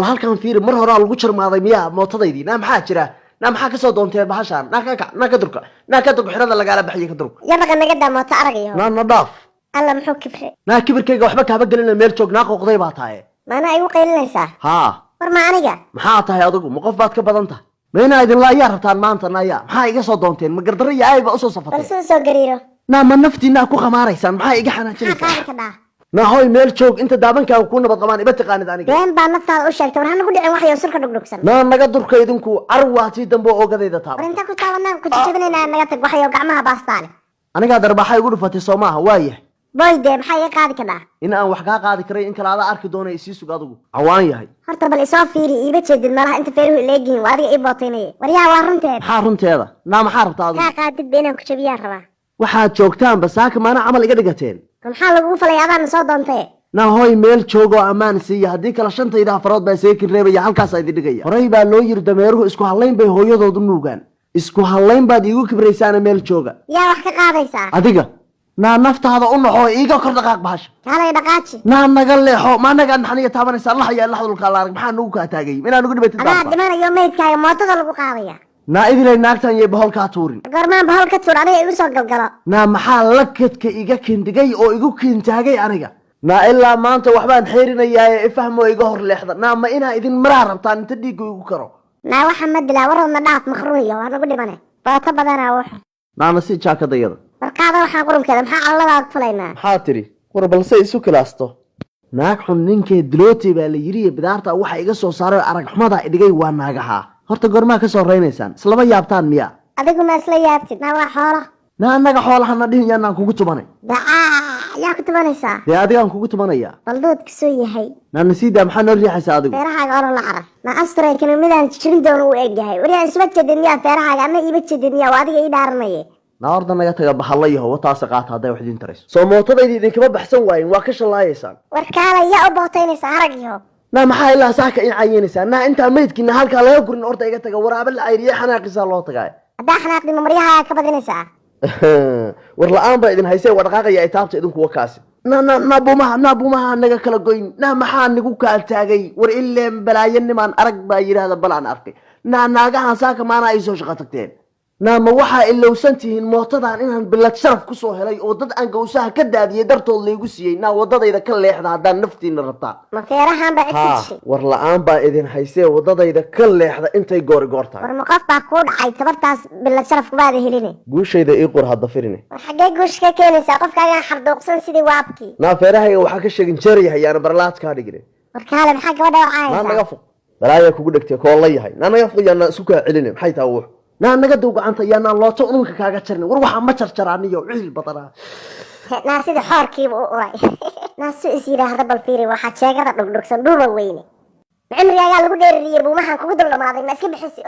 halkan fiir mar hore lagu jarmaaday miyaa mootadaydii naa maxaa jira naa maxaa ka soo doontay bahashan naa ka durka xirada lagaala baxay ka durka yabaga naga daamoota aragayo naa dhaaf alla muxuu kibre naa kibirkayga waxba kaaba galina meel joog naa qoqday baa tahay maana ay u qaylinaysaa haa war ma aniga maxaa tahay adigu ma qof baad ka badan tahay meena idin la ayaa rabtaan maanta naaya maxaa iga soo doonteen ma gardarro iyo ayba u soo safatay bal soo gariiro naa ma naftiina ku qamaaraysaan maxaa iga xanaajinaysaa ما هاي ميل شوق انت دابنكا كونا بدقمان iba taqaanid aniga been baa naftaada u sheegtay war hanagu dhicin wax yar sulka dhugdhugsan naga durka idinku arwaati dambe ogadayda taab war inta ku taabanaa ku jabinayna naga tag wax yar gacmaha baastaale aniga darbaxay ugu dhufatay Soomaha waaye boyde maxay iga qaadi karaa in aan wax ka qaadi karay in kala arki doono isii sug adigu awaan yahay horta bal isoo fiiri iiba jeedin malaha inta feeruhu leegiin waa adiga iibootaynay war yaa waa runteeda maxaa rabtaa adigu ka qaadid beenan ku jabiyaan rabaa waxaad joogtaan basaaka maana camal iga dhigateen maxaa lagu falay adaan soo doontay hooy meel joogo ammaan siiya hadii kala shantayda afarood baa seekin reebaya halkaas ay dhigaya horay baa loo yiri dameeruhu isku halayn bay hooyadoodu nuugaan isku halayn baad iigu kibraysaana meel jooga yaa wax ka qaadaysaa adiga naftaada u naxo iiga kor dhaqaaq bahasha kaalay dhaqaaji naga leexo ma naga naxaniya taabanaysa allah ya allah dhulka la arag maxaa nagu ka taagay inaan ugu dhibatay ana dhimanayo meydkaaga mootada lagu qaadaya idilay naagtan iyo bahol ka tuurin gormaan bahol ka tuur aniga igu soo galgalo maxaa lakadka iga kindigay oo igu kintaagay aniga ilaa maanta waxbaan xeerinayaa ifahmo iga hor leexda ma inaa idin maraa rabtaan inta dhiigga igu karo waxa ma dilaa waradna dhaaf makhruuyo waa nagu dhimane baata badanaa wuxu nasi jaakadayada warkaada waxaa qurunkeeda maxaa calladaad fulaynaa maxaa tiri war balse isu kilaasto naag xun ninkee dilootay baa la yiri bidaarta waxa iga soo saaray arag xumada idhigay waa naagaha horta goormaa ka soo reynaysaan islama yaabtaan miya adigu ma isla yaabtid waa xoolo anaga xoolahana dhihin yaanaan kugu tubanay yaa ku tubanaysaa dee adigaan kugu tubanaya baldoodka soo yahay nasiida maxaa noo riixaysaa adigu feerahaaga oro la carar asturaynkana midaan jirin doona u egyahay wariyaan isma jedin miyaa feerahaaga ana iiba jedin miyaa waa adiga ii dhaaranaye orda naga taga bahalla yaho wataasa qaata hadday wax idin tarayso soo mootadaydi idinkama baxsan waayin waa ka shallaayaysaan warkaala yaa u bootaynaysaa harag yaho maxaa ilaa saaka in cayeynaysaa intaa meydkiina halkaa laga gurin orda iga taga waraaba la cayriye xanaaqisaa loo tagaa haddaa xanaaqdima maryaha ka badinaysaa war la-aan baa idin haysee waa dhaqaaqaya ay taabta idinkuwa kaasi bumaha naga kala goyn maxaa nigu kaa taagay war ileen balaayo nimaan arag baa yidhaahda bal aan arkay naagahan saaka maana ay soo shaqo tagteen ma waxaa ilowsan tihiin mootadan inaan bilad sharaf ku soo helay oo dad aan gowsaha ka daadiyay dartood laygu siiyey wadadayda ka leexda haddaan naftiina rabtaa ma feerahan baa cidishay war la-aan baa idin haysee wadadayda ka leexda intay goor tahay war ma qof baa kuu dhacay tabartaas bilad sharaf kubaada heline guushayda ii qor hadda firine xaggee guush ka keenaysaa qofkaagaan xarduuqsan sidii waabkii feerahayga waxaa ka sheegin jeeryahay yaana barlaad kaa dhigine warkaale maxaa gabadha wacaysaa naga fuq balaaya kugu dhegtay koo la yahay naga fuq yaana isu kaa celine maxay taa wux naga dow gacanta yaanaan looto ununka kaaga jarnin war waxaa ma jarjaraaniyo ciil badanaa naasida xoorkiiba u uray naasu is yidhaahda bal fiiri waxaa jeegada dhugdhugsan dhuuba weyne cimrigaagaa lagu dheerariyey buumahan kugu dul dhamaaday ma iska bixisi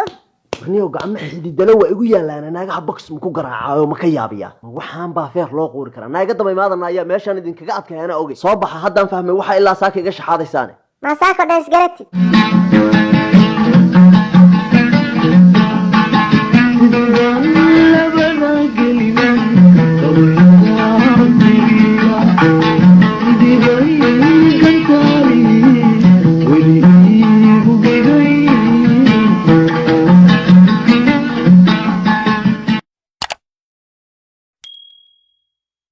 aniyo gacmo xididalo waa igu yaalaana naagaha box maku garaacayo ma ka yaabiyaa waxaan baa feer loo quuri karaa naaga daba imaadana ayaa meeshaan idinkaga adkayaana ogey soo baxa haddaan fahmay waxaa ilaa saaka iga shaxaadaysaane maasaako dhan isgaratid